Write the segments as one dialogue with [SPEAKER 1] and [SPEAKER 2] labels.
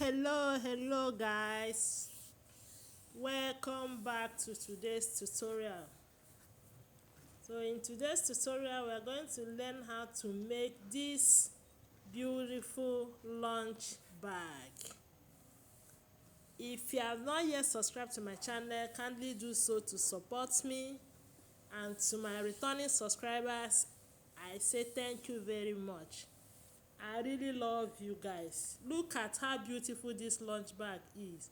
[SPEAKER 1] Hello guys, welcome back to today's tutorial. So in today's tutorial we are going to learn how to make this beautiful lunch bag. If you have not yet subscribed to my channel, kindly do so to support me, and to my returning subscribers I say thank you very much. I really love you guys. Look at how beautiful this lunch bag is.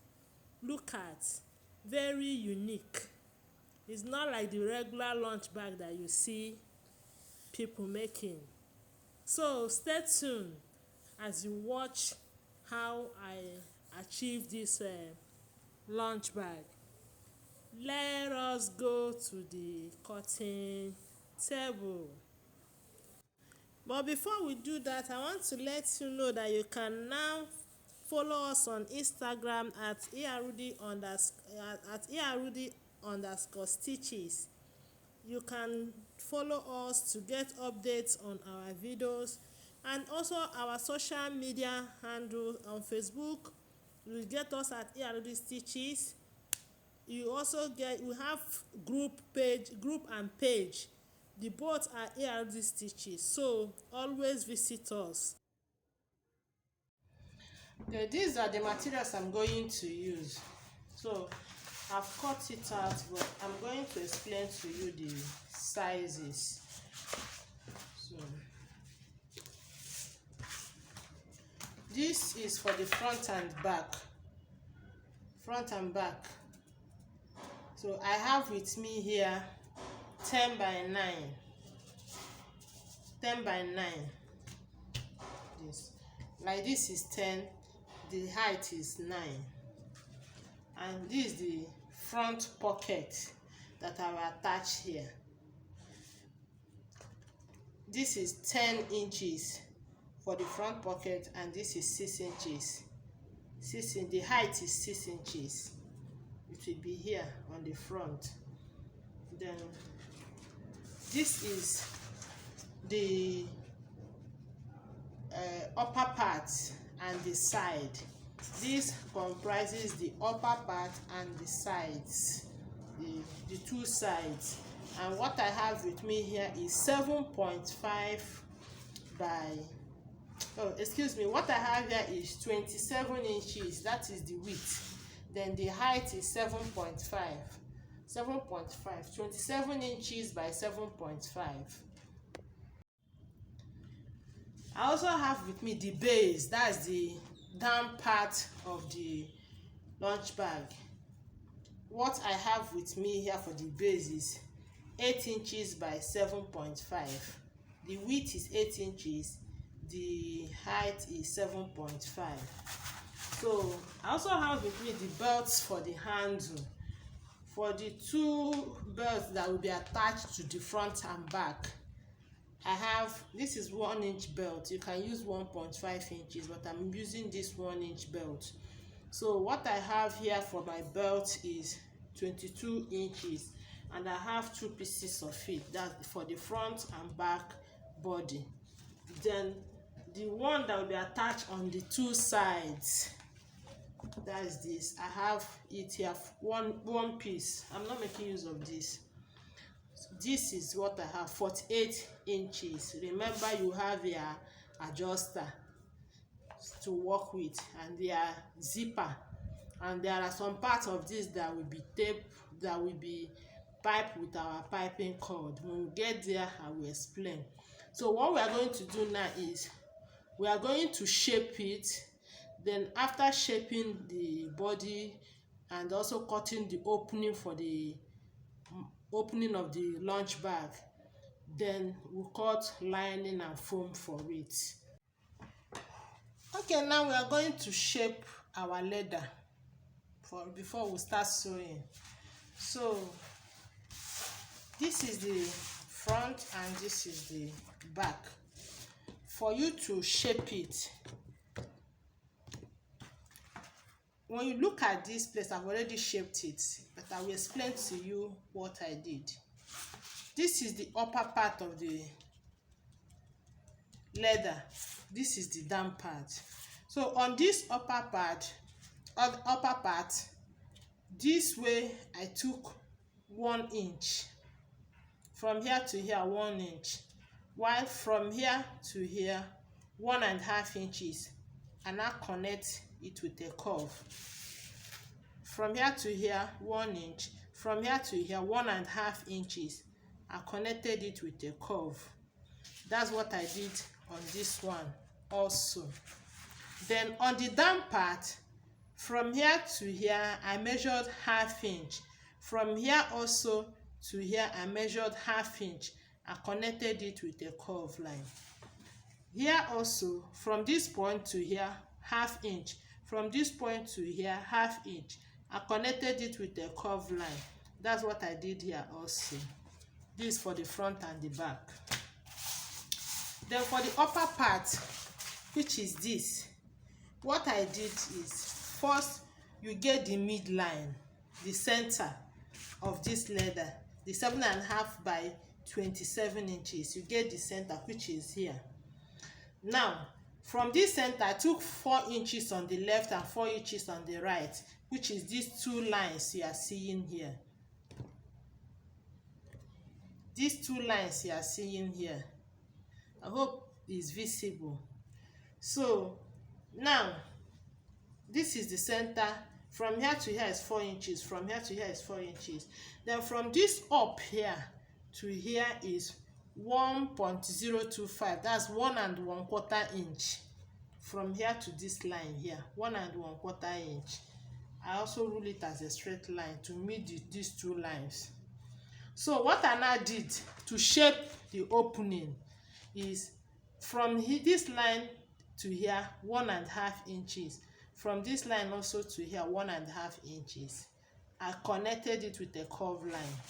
[SPEAKER 1] Look at, very unique. It's not like the regular lunch bag that you see people making. So stay tuned as you watch how I achieve this lunch bag. Let us go to the cutting table. But before we do that, I want to let you know that you can now follow us on Instagram at erudi_stitches. You can follow us to get updates on our videos, and also our social media handle on Facebook. You get us at erudi stitches. You also we have group and page. The both are erudi stitches, so always visit us. Okay, these are the materials I'm going to use. So I've cut it out, but I'm going to explain to you the sizes. So this is for the front and back. So I have with me here 10 by 9. This is 10, the height is 9, and this is the front pocket that I will attach here. This is 10 inches for the front pocket, and this is 6 inches. The height is 6 inches. It will be here on the front. Then this is the upper part and the side. This comprises the upper part and the sides, the two sides. And what I have with me here is 7.5 by what I have here is 27 inches. That is the width. Then the height is 7.5. 27 inches by 7.5. I also have with me the base. That's the down part of the lunch bag. What I have with me here for the base is 8 inches by 7.5. The width is 8 inches. The height is 7.5. So I also have with me the belts for the handle. For the two belts that will be attached to the front and back, I have, this is 1 inch belt. You can use 1.5 inches, but I'm using this 1 inch belt. So what I have here for my belt is 22 inches, and I have two pieces of it. That's for the front and back body. Then the one that will be attached on the two sides, that is this. I have it here, one piece. I'm not making use of this. This is what I have, 48 inches. Remember, you have your adjuster to work with, and their zipper, and there are some parts of this that will be tape, that will be piped with our piping cord. When we get there, I will explain. So what we are going to do now is we are going to shape it. Then after shaping the body and also cutting the opening for the opening of the lunch bag, then we'll cut lining and foam for it. Okay, now we are going to shape our leather before we start sewing. So this is the front and this is the back. For you to shape it, when you look at this place, I've already shaped it, but I will explain to you what I did. This is the upper part of the leather. This is the down part. So on this upper part, this way I took 1 inch. From here to here 1 inch, while from here to here 1.5 inches, and now connect it with a curve. From here to here 1 inch, from here to here 1.5 inches, I connected it with a curve. That's what I did on this one also. Then on the down part, from here to here I measured 1/2 inch. From here also to here I measured 1/2 inch. I connected it with a curve line. Here also, from this point to here 1/2 inch. From this point to here 1/2 inch. I connected it with a curve line. That's what I did here also. This for the front and the back. Then for the upper part, which is this, what I did is, first you get the midline, the center of this leather, the 7.5 by 27 inches. You get the center, which is here. Now from this center I took 4 inches on the left and 4 inches on the right, which is these 2 lines you are seeing here. These 2 lines you are seeing here. I hope it's visible. So now this is the center. From here to here is 4 inches. From here to here is 4 inches. Then from this up here to here is 1.025. That's 1 1/4 inch. From here to this line here, 1 1/4 inch. I also rule it as a straight line to meet these 2 lines. So what I now did to shape the opening is, from this line to here 1.5 inches. From this line also to here 1.5 inches. I connected it with a curved line.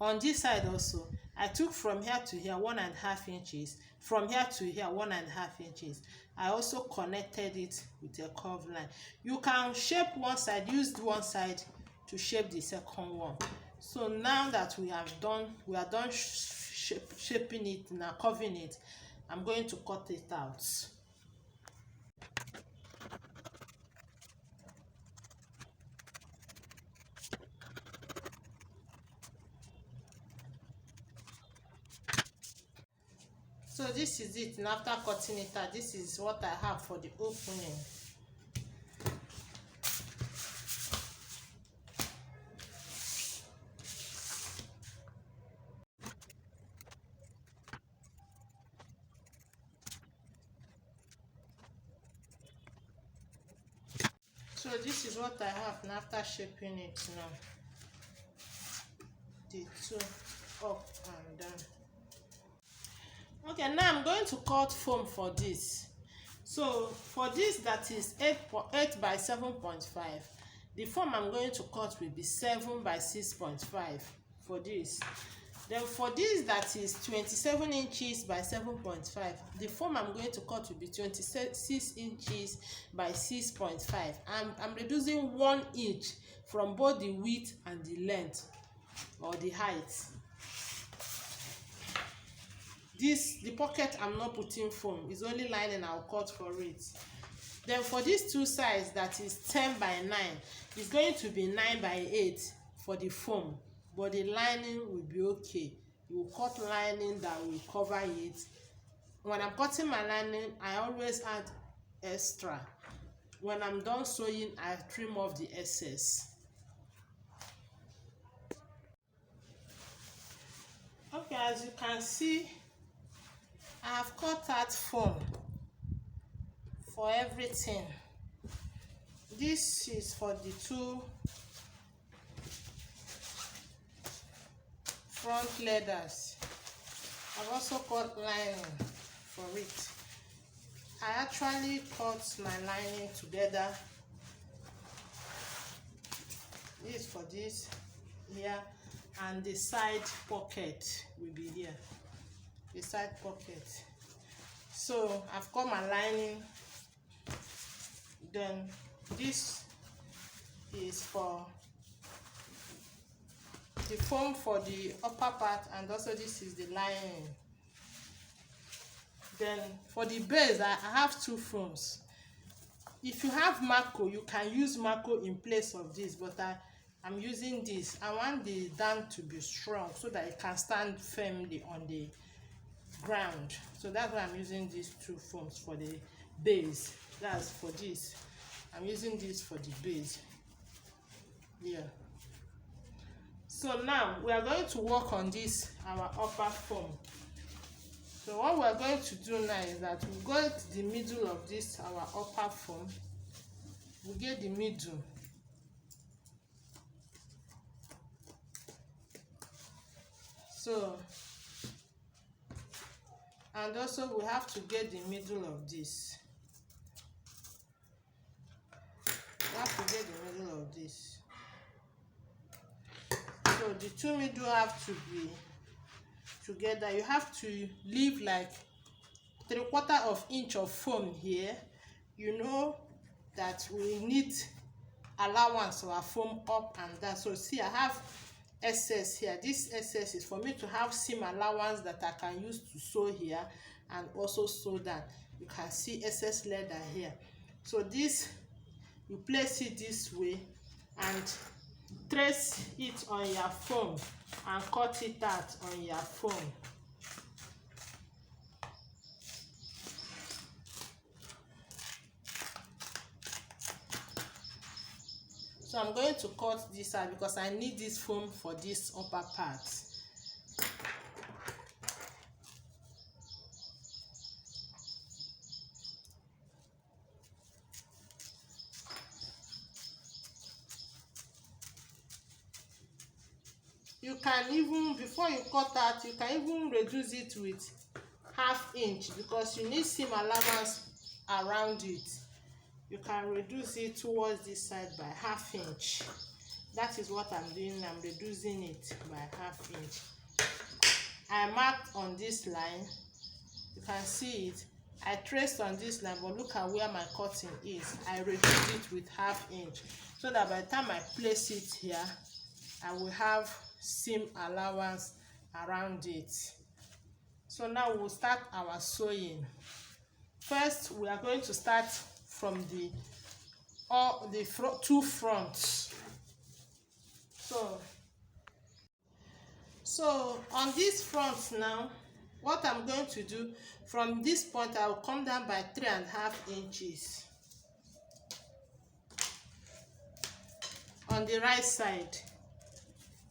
[SPEAKER 1] On this side also, I took from here to here 1.5 inches. From here to here 1.5 inches. I also connected it with a curved line. You can shape one side, use one side to shape the second one. So now that we are done shaping it, now curving it, I'm going to cut it out. So this is it, and after cutting it out, this is what I have for the opening. So this is what I have now after shaping it now. The 2 up and down. Okay, now I'm going to cut foam for this. So for this, that is 8 by 7.5, the foam I'm going to cut will be 7 by 6.5 for this. Then for this, that is 27 inches by 7.5, the foam I'm going to cut will be 26 inches by 6.5. I'm reducing 1 inch from both the width and the length or the height. The pocket I'm not putting foam, is only lining I'll cut for it. Then for these 2 sides, that is 10 by 9, it's going to be 9 by 8 for the foam, but the lining will be okay. You cut lining that will cover it. When I'm cutting my lining, I always add extra. When I'm done sewing, I trim off the excess. Okay, as you can see, I have cut out foam for everything. This is for the 2 front leathers. I've also cut lining for it. I actually cut my lining together. This for this here, and the side pocket will be here. The side pocket. So I've cut my lining. Then this is for the foam for the upper part, and also this is the lining. Then for the base, I have two foams. If you have Mako, you can use Mako in place of this, but I'm using this. I want the down to be strong so that it can stand firmly on the ground. So that's why I'm using these two foams for the base. That's for this. I'm using this for the base. Yeah. So now we are going to work on this, our upper foam. So what we are going to do now is that we go to the middle of this, our upper foam. We get the middle. So, and also we have to get the middle of this. We have to get the middle of this. So the two middle have to be together. You have to leave like 3/4 inch of foam here. You know that we need allowance of our foam up and down. So see, I have excess here. This excess is for me to have seam allowance that I can use to sew here and also sew down. You can see excess leather here. So this, you place it this way and trace it on your foam and cut it out on your foam. So I'm going to cut this out because I need this foam for this upper part. You can even, before you cut out, you can even reduce it with 1/2 inch because you need seam allowance around it. You can reduce it towards this side by 1/2 inch. That is what I'm doing. I'm reducing it by 1/2 inch. I marked on this line. You can see it. I traced on this line, but look at where my cutting is. I reduced it with 1/2 inch so that by the time I place it here, I will have seam allowance around it. So now we'll start our sewing. First, we are going to start from the two fronts. So on this front now, what I'm going to do, from this point I will come down by 3.5 inches on the right side.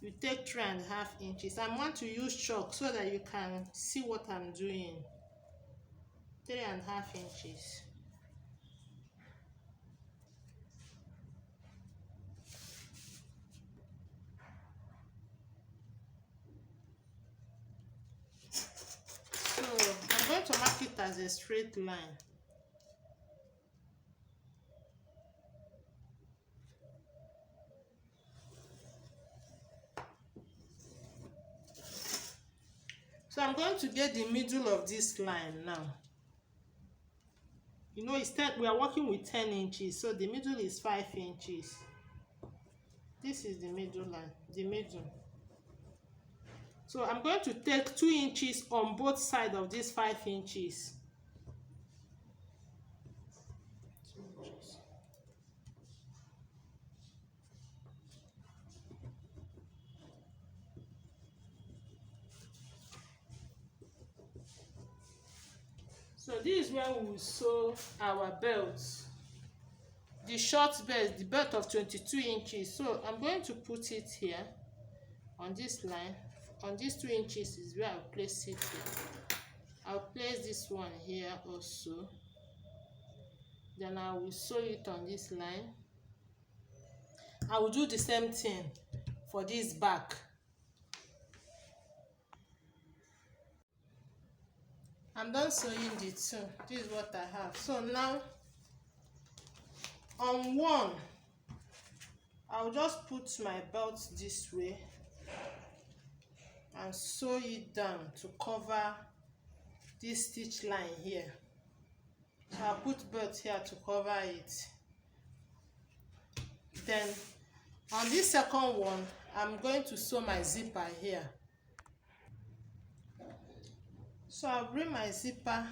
[SPEAKER 1] You take 3.5 inches. I want to use chalk so that you can see what I'm doing. 3.5 inches. So I'm going to mark it as a straight line. So I'm going to get the middle of this line now. You know, we are working with 10 inches, so the middle is 5 inches. This is the middle line, the middle. So I'm going to take 2 inches on both sides of these 5 inches. So this is where we will sew our belts. The short belt, the belt of 22 inches. So I'm going to put it here on this line. On these 2 inches is where I'll place it here. I'll place this one here also. Then I will sew it on this line. I will do the same thing for this back. I'm done sewing the two. This is what I have. So now on one, I'll just put my belt this way and sew it down to cover this stitch line here. So I'll put belt here to cover it. Then on this second one, I'm going to sew my zipper here. So I'll bring my zipper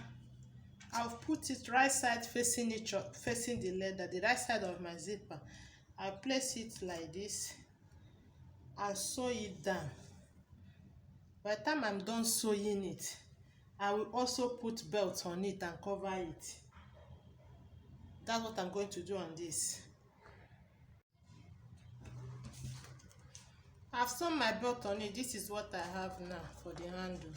[SPEAKER 1] I'll put it right side facing facing the leather, the right side of my zipper. I'll place it like this and sew it down. By the time I'm done sewing it, I will also put belt on it and cover it. That's what I'm going to do on this. I've sewn my belt on it. This is what I have now for the handle.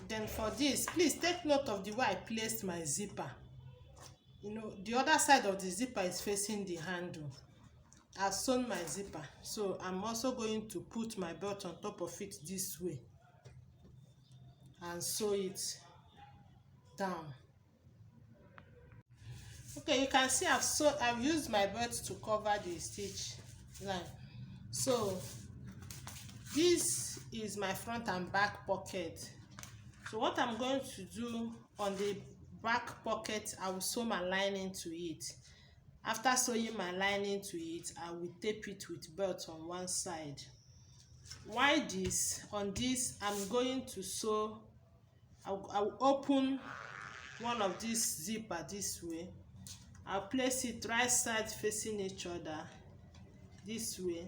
[SPEAKER 1] Then for this, please take note of the way I placed my zipper. You know, the other side of the zipper is facing the handle. I've sewn my zipper, so I'm also going to put my belt on top of it this way and sew it down. Okay, you can see I've used my belt to cover the stitch line. So this is my front and back pocket. So what I'm going to do on the back pocket, I will sew my lining to it. After sewing my lining to it, I will tape it with belt on one side. Why this? On this, I'm going to sew, I'll open one of this zipper this way. I'll place it right side facing each other this way.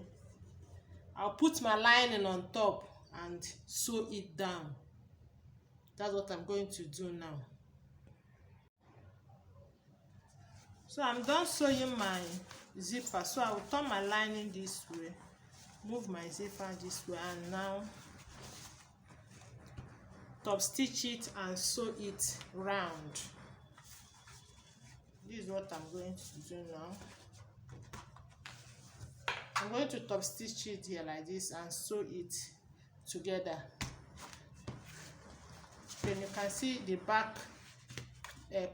[SPEAKER 1] I'll put my lining on top and sew it down. That's what I'm going to do now. So I'm done sewing my zipper, so I will turn my lining this way, move my zipper this way, and now top stitch it and sew it round. This is what I'm going to do now. I'm going to top stitch it here like this and sew it together. Then you can see the back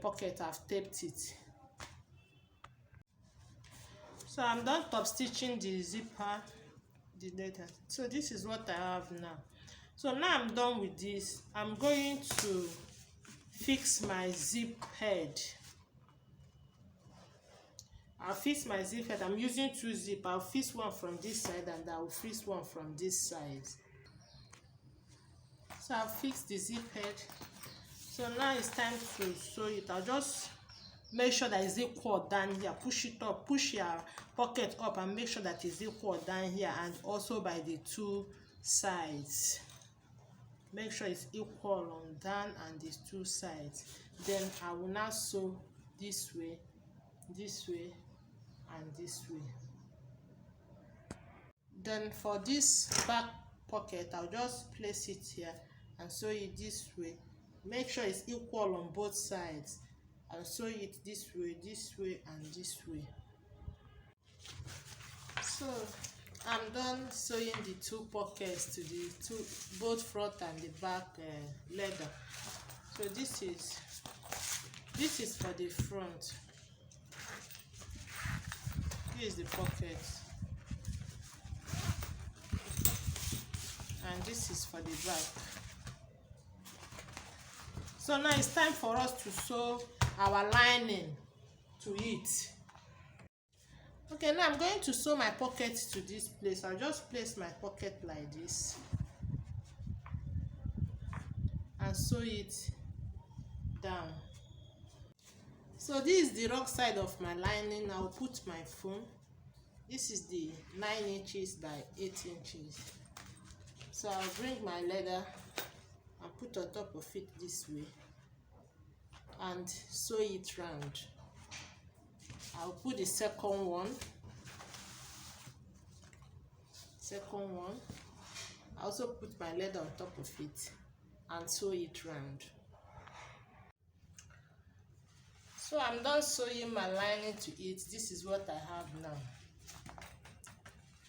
[SPEAKER 1] pocket, I've taped it. So I'm done top stitching the zipper, the leather. So this is what I have now. So now I'm done with this. I'm going to fix my zip head. I'll fix my zip head. I'm using 2 zip. I'll fix one from this side and I'll fix one from this side. So I'll fix the zip head. So now it's time to sew it. I'll just make sure that it's equal down here. Push it up, push your pocket up and make sure that it's equal down here and also by the 2 sides. Make sure it's equal on down and these 2 sides. Then I will now sew this way, and this way. Then for this back pocket, I'll just place it here and sew it this way. Make sure it's equal on both sides. I'll sew it this way, and this way. So I'm done sewing the 2 pockets to the both front and the back leather. So this is for the front. Here is the pocket, and this is for the back. So now it's time for us to sew our lining to it. Okay, now I'm going to sew my pocket to this place. I'll just place my pocket like this and sew it down. So this is the wrong side of my lining. I'll put my phone. This is the 9 inches by 8 inches. So I'll bring my leather and put on top of it this way and sew it round. I'll put the second one. I also put my leather on top of it and sew it round. So I'm done sewing my lining to it. This is what I have now.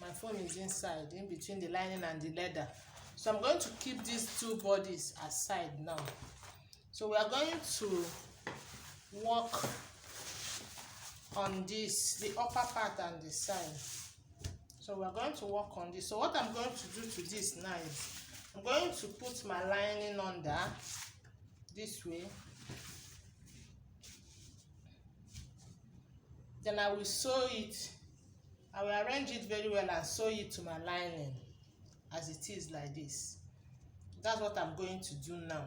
[SPEAKER 1] My phone is inside, in between the lining and the leather. So I'm going to keep these 2 bodies aside now. So we are going to work on this, the upper part and the side. So we are going to work on this. So what I'm going to do to this now is I'm going to put my lining under this way. Then I will sew it. I will arrange it very well and sew it to my lining as it is like this. That's what I'm going to do now.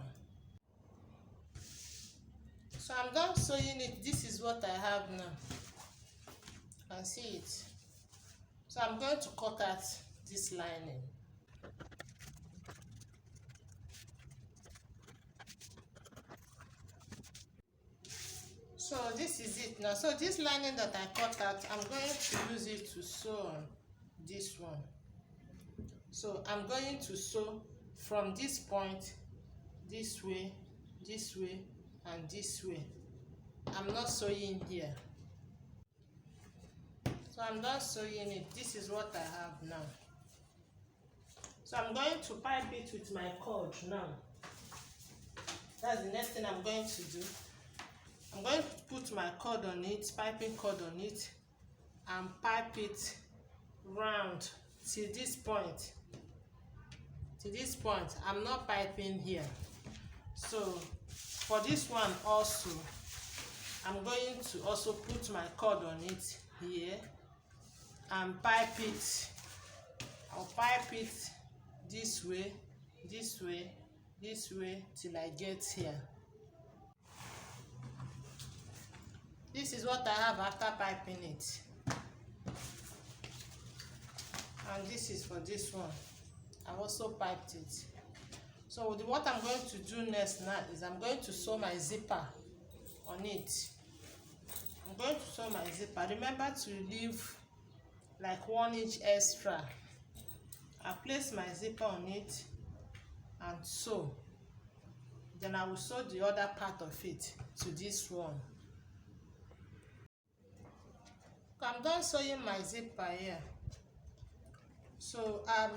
[SPEAKER 1] So I'm done sewing it. This is what I have now. You can see it. So I'm going to cut out this lining. So this is it now. So this lining that I cut out, I'm going to use it to sew on this one. So I'm going to sew from this point this way, and this way. I'm not sewing here. So I'm done sewing it. This is what I have now. So I'm going to pipe it with my cord now. That's the next thing I'm going to do. I'm going to put my cord on it, piping cord on it, and pipe it round till this point. To this point, I'm not piping here. So for this one also, I'm going to also put my cord on it here and pipe it. I'll pipe it this way, this way, this way till I get here. This is what I have after piping it. And this is for this one. I also piped it. So what I'm going to do next now is I'm going to sew my zipper on it. I'm going to sew my zipper. Remember to leave like 1 inch extra. I place my zipper on it and sew. Then I will sew the other part of it to this one. I'm done sewing my zipper here. So I'm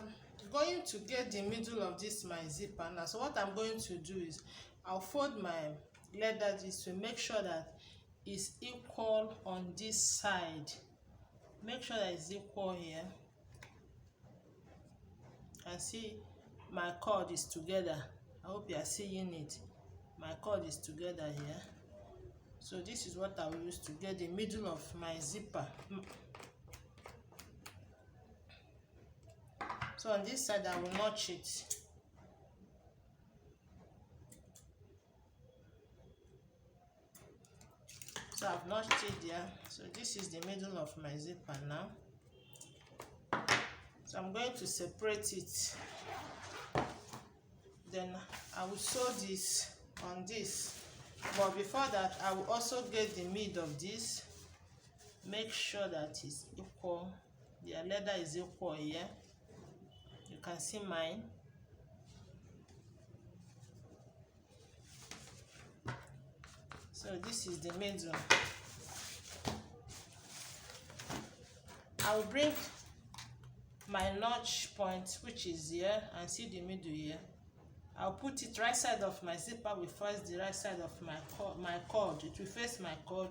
[SPEAKER 1] going to get the middle of this my zipper now. So what I'm going to do is I'll fold my leather this to make sure that it's equal on this side. Make sure that it's equal here. And see my cord is together. I hope you are seeing it. My cord is together here. So this is what I will use to get the middle of my zipper. So on this side I will notch it. So I've notched it there. So this is the middle of my zipper now. So I'm going to separate it. Then I will sew this on this. But before that, I will also get the mid of this. Make sure that it's equal. The leather is equal here. You can see mine. So this is the middle. I will bring my notch point, which is here, and see the middle here. I'll put it right side of my zipper will face the right side of my cord. It will face my cord.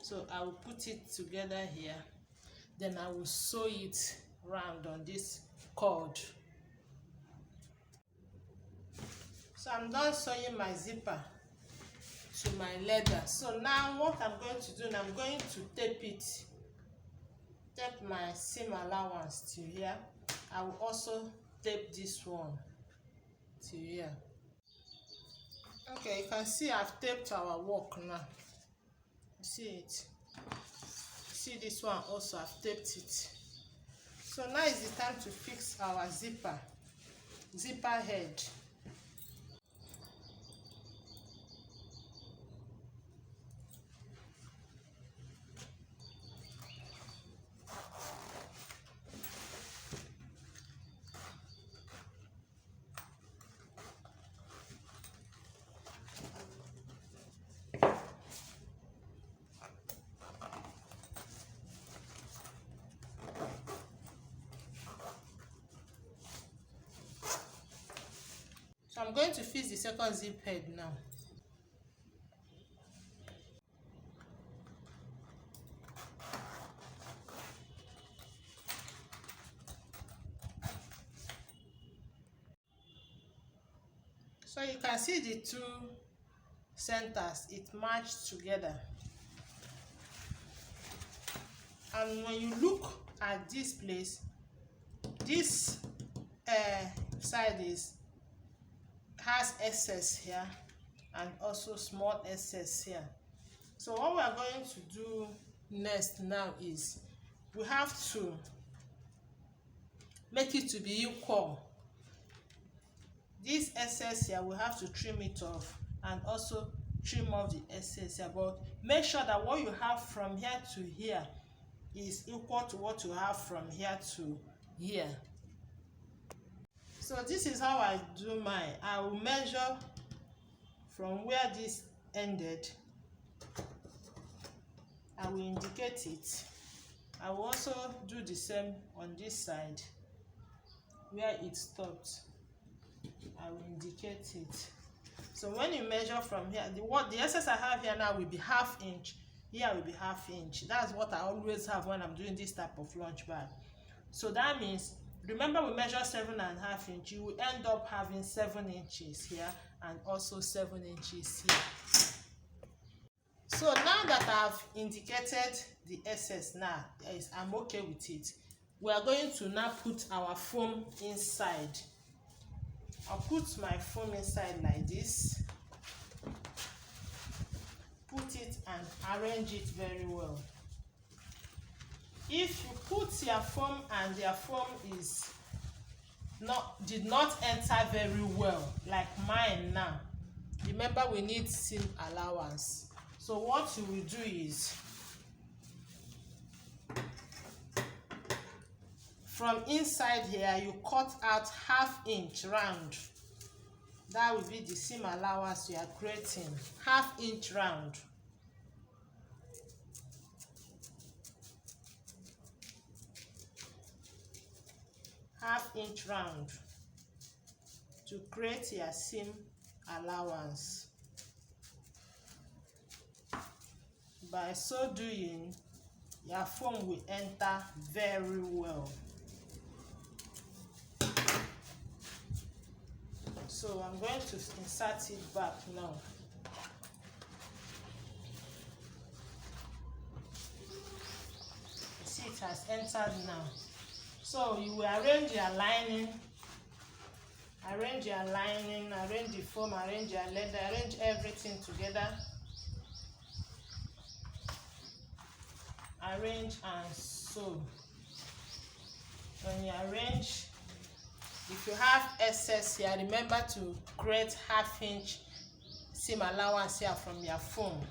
[SPEAKER 1] So I will put it together here. Then I will sew it round on this cord. So I'm done sewing my zipper to my leather. So now what I'm going to do, I'm going to tape it. Tape my seam allowance to here. I will also tape this one to here. Okay, you can see I've taped our work now. You see it? See this one also, I've taped it. So now is the time to fix our zipper head. So I'm going to fix the second zip head now. So you can see the two centers, it matched together. And when you look at this place, this side has excess here, and also small excess here. So what we are going to do next now is we have to make it to be equal. This excess here, we have to trim it off and also trim off the excess here, but make sure that what you have from here to here is equal to what you have from here to here. So this is how I do mine. I will measure from where this ended. I will indicate it. I will also do the same on this side where it stopped. I will indicate it. So when you measure from here, the excess I have here now will be 1/2 inch. Here will be 1/2 inch. That's what I always have when I'm doing this type of lunch bag. So that means, remember we measure 7.5 inch. You will end up having 7 inches here and also 7 inches here. So now that I've indicated the excess now, I'm okay with it. We are going to now put our foam inside. I'll put my foam inside like this. Put it and arrange it very well. If you put your foam and your foam did not enter very well, like mine now, remember we need seam allowance. So what you will do is, from inside here, you cut out 1/2 inch round. That will be the seam allowance you are creating. 1/2 inch round. Half-inch round to create your seam allowance. By so doing, your foam will enter very well. So I'm going to insert it back now. You see it has entered now. So you will arrange your lining, arrange the foam, arrange your leather, arrange everything together. Arrange and sew. When you arrange, if you have excess here, remember to create 1/2 inch seam allowance here from your foam.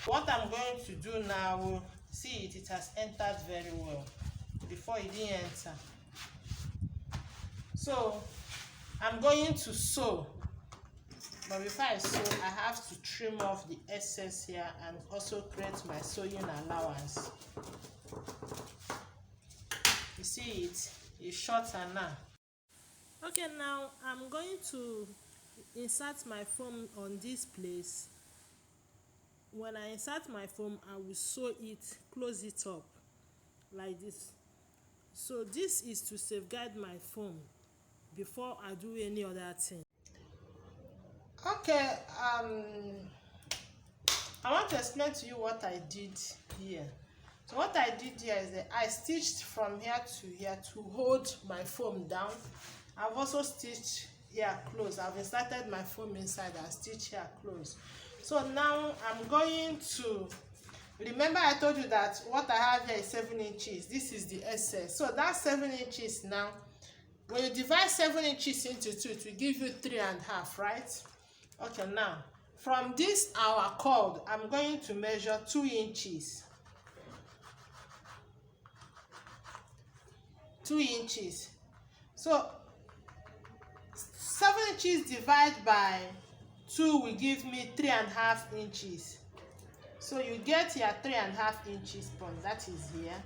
[SPEAKER 1] What I'm going to do now, see it has entered very well. Before it didn't enter. So I'm going to sew, but before I sew, I have to trim off the excess here and also create my sewing allowance. You see it's shorter now. Okay, now I'm going to insert my foam on this place. When I insert my foam, I will sew it, close it up like this. So this is to safeguard my foam before I do any other thing. Okay, I want to explain to you what I did here. So what I did here is that I stitched from here to here to hold my foam down. I've also stitched here close. I've inserted my foam inside and stitched here close. So now I'm going to, remember I told you that what I have here is 7 inches. This is the excess. So that 7 inches now, when you divide 7 inches into 2, it will give you 3.5, right? Okay, now from this our cord, I'm going to measure 2 inches. 2 inches. So 7 inches divided by 2 will give me 3.5 inches. So you get your 3.5 inches point, that is here.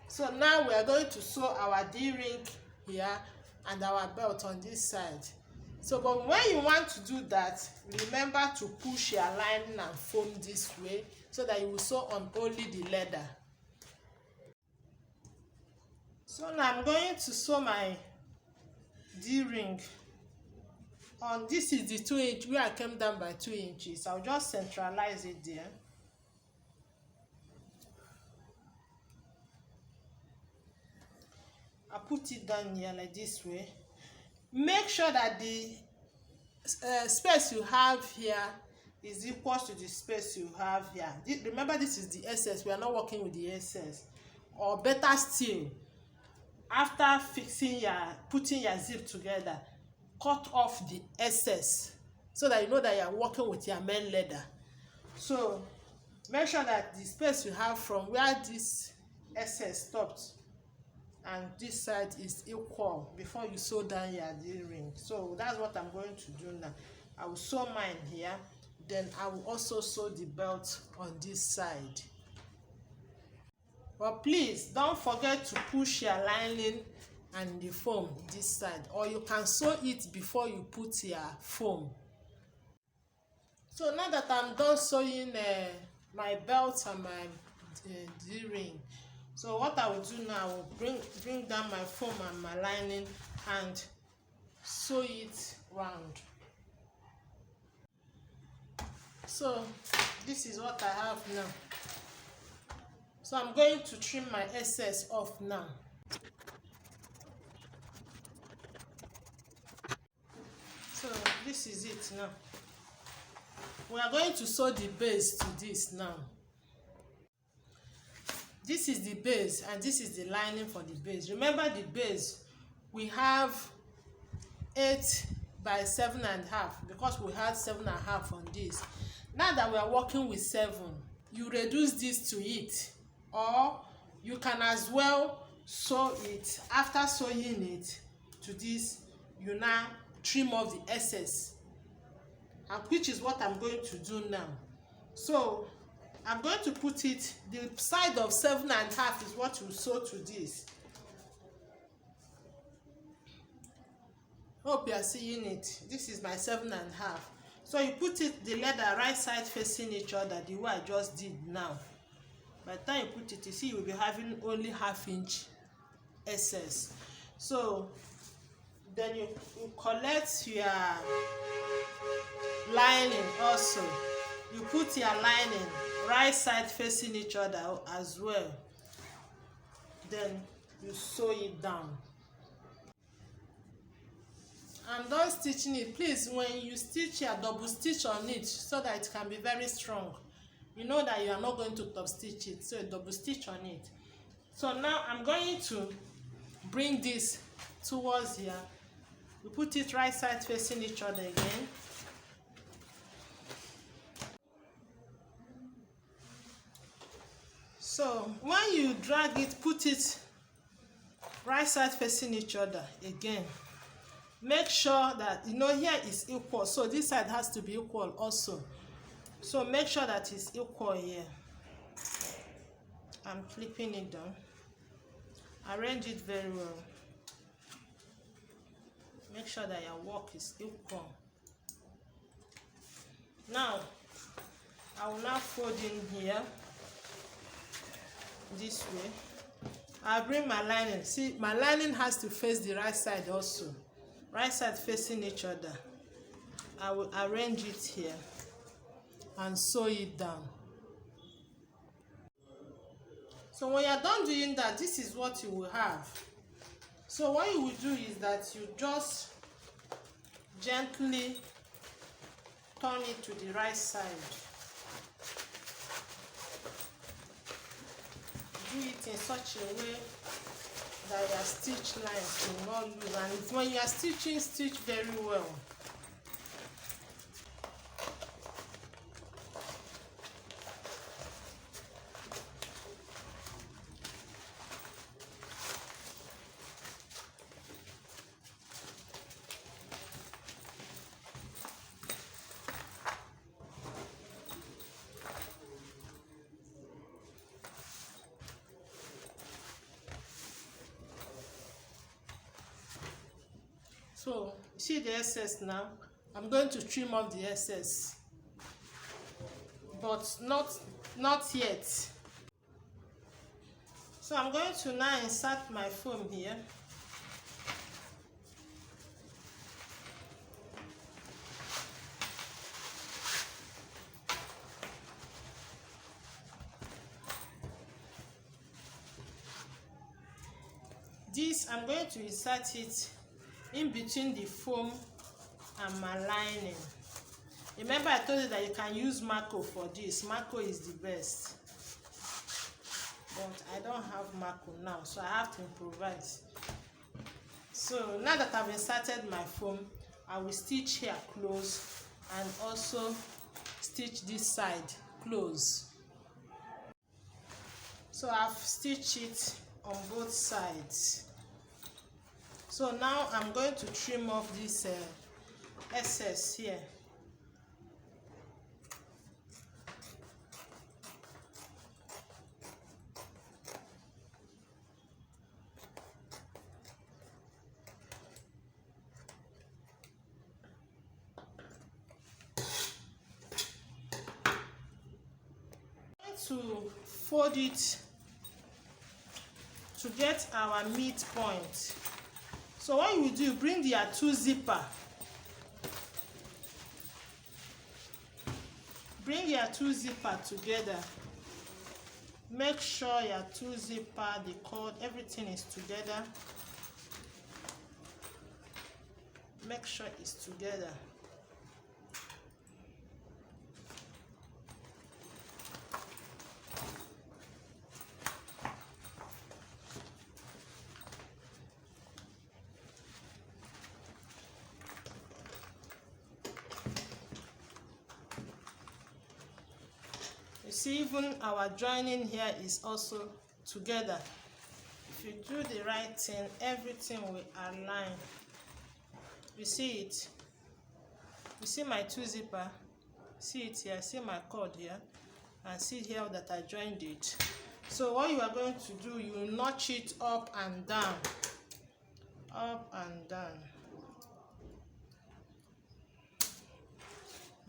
[SPEAKER 1] So now we are going to sew our D-ring here and our belt on this side. So but when you want to do that, remember to push your lining and foam this way so that you will sew on only the leather. So now I'm going to sew my D-ring on, this is the 2 inch where I came down by 2 inches. I'll just centralize it there. I put it down here like this way. Make sure that the space you have here is equal to the space you have here. Remember, this is the excess. We are not working with the excess. Or better still, after putting your zip together, cut off the excess so that you know that you are working with your main leather. So make sure that the space you have from where this excess stopped and this side is equal before you sew down your D-ring. So that's what I'm going to do now. I will sew mine here, then I will also sew the belt on this side. But please don't forget to push your lining and the foam this side, or you can sew it before you put your foam. So now that I'm done sewing my belt and my D-ring, so what I will do now, I will bring down my foam and my lining and sew it round. So this is what I have now. So I'm going to trim my excess off now. So this is it now. We are going to sew the base to this now. This is the base and this is the lining for the base. Remember, the base we have 8 by 7.5 because we had 7.5 on this. Now that we are working with 7, you reduce this to it, or you can as well sew it. After sewing it to this, you now trim off the excess, and which is what I'm going to do now. So I'm going to put it, the side of 7.5 is what you sew to this. Hope you are seeing it. This is my 7.5. So you put it, the leather right side facing each other, the way I just did now. By the time you put it, you see you will be having only 1/2 inch excess. So then you collect your lining also. You put your lining right side facing each other as well. Then you sew it down. I'm done stitching it. Please, when you stitch your double stitch on it so that it can be very strong. You know that you are not going to top stitch it, so a double stitch on it. So now I'm going to bring this towards here. We put it right side facing each other again. So when you drag it, put it right side facing each other again. Make sure that, you know, here is equal, so this side has to be equal also. So make sure that it's equal here. I'm flipping it down. Arrange it very well. Make sure that your work is equal. Now I will now fold in here this way. I'll bring my lining. See, my lining has to face the right side also. Right side facing each other. I will arrange it here and sew it down. So when you're done doing that, this is what you will have. So what you will do is that you just gently turn it to the right side. Do it in such a way that your stitch lines will not lose, and when you are stitching, stitch very well. So see the excess now. I'm going to trim off the excess, but not yet. So I'm going to now insert my foam here. This, I'm going to insert it in between the foam I'm aligning. Remember I told you that you can use Mako for this. Mako is the best. But I don't have Mako now, so I have to improvise. So now that I've inserted my foam, I will stitch here close and also stitch this side close. So I've stitched it on both sides. So now I'm going to trim off this excess here. To fold it to get our midpoint. So what you do, bring your two zipper. Bring your two zipper together. Make sure your two zipper, the cord, everything is together. Make sure it's together. See, even our joining here is also together. If you do the right thing, everything will align. You see it? You see my two zipper? See it here? See my cord here? And see here that I joined it. So what you are going to do, you notch it up and down. Up and down.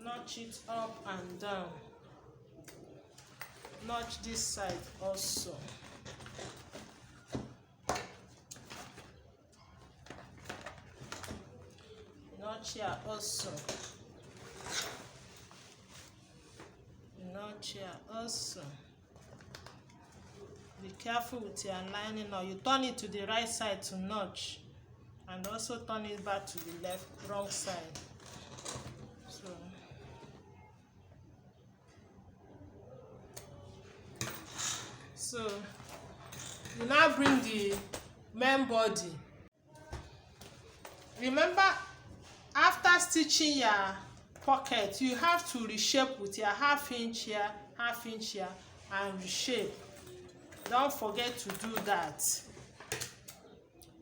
[SPEAKER 1] Notch it up and down. Notch this side also. Notch here also. Notch here also. Be careful with your lining, or you turn it to the right side to notch, and also turn it back to the wrong side. So you now bring the main body. Remember, after stitching your pocket, you have to reshape with your half inch here, and reshape. Don't forget to do that.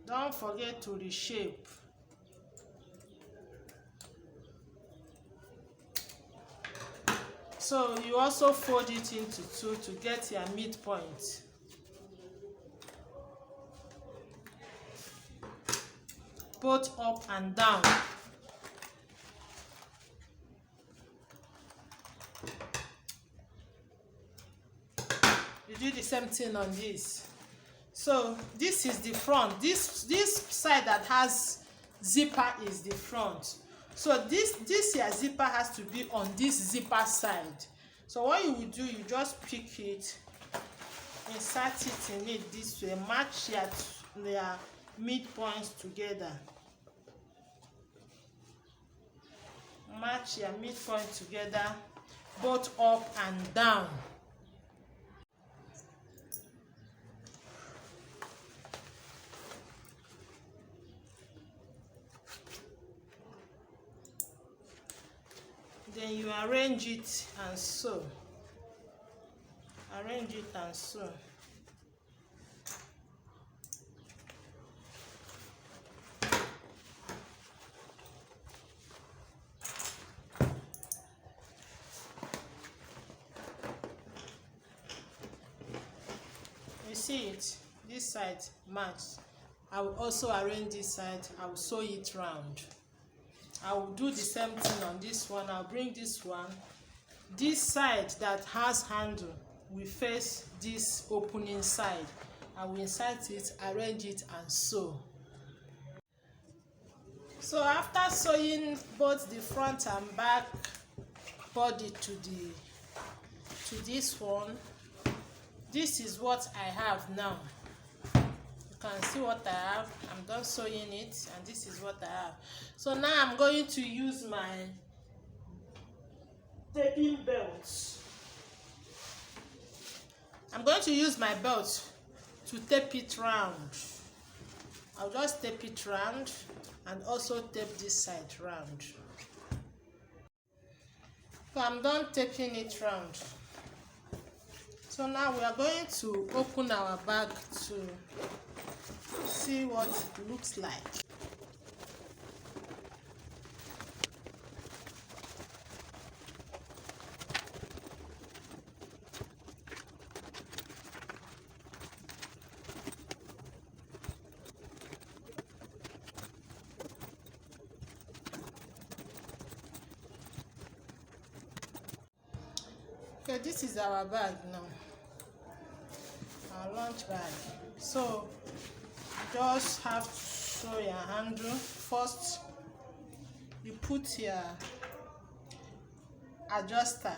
[SPEAKER 1] Don't forget to reshape. So you also fold it into two to get your midpoint. Both up and down. You do the same thing on this. So this is the front. This side that has zipper is the front. So this here zipper has to be on this zipper side. So what you will do, you just pick it, insert it in it this way, match their midpoints together. Match your midpoint together, both up and down. Then you arrange it and sew. Arrange it and sew. You see it? This side matched. I will also arrange this side. I will sew it round. I will do the same thing on this one. I'll bring this one. This side that has handle will face this opening side. I will insert it, arrange it, and sew. So after sewing both the front and back body to this one, this is what I have now. You can see what I have. I'm done sewing it, and this is what I have. So now I'm going to use my taping belt. I'm going to use my belt to tape it round. I'll just tape it round and also tape this side round. So I'm done taping it round. So now we are going to open our bag to see what it looks like. Okay, this is our bag now, our lunch bag. So you just have to sew your handle. First, you put your adjuster.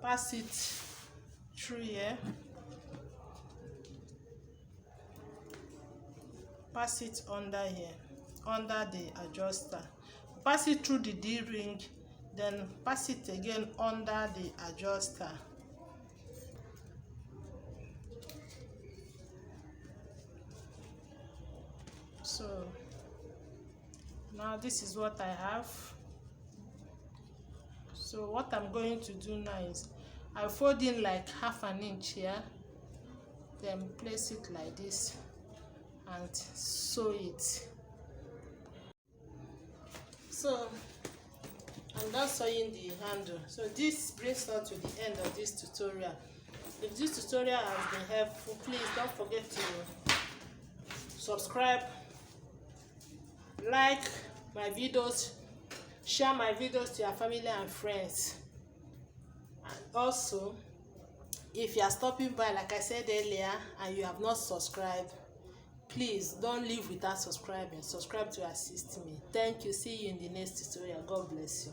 [SPEAKER 1] Pass it through here. Pass it under here, under the adjuster. Pass it through the D-ring, then pass it again under the adjuster. So now this is what I have. So what I'm going to do now is I fold in like half an inch here, then place it like this and sew it. So I'm done sewing the handle. So this brings us to the end of this tutorial. If this tutorial has been helpful, please don't forget to subscribe, like my videos, share my videos to your family and friends. And also, if you are stopping by, like I said earlier, and you have not subscribed, please don't leave without subscribing. Subscribe to assist me. Thank you. See you in the next tutorial. God bless you.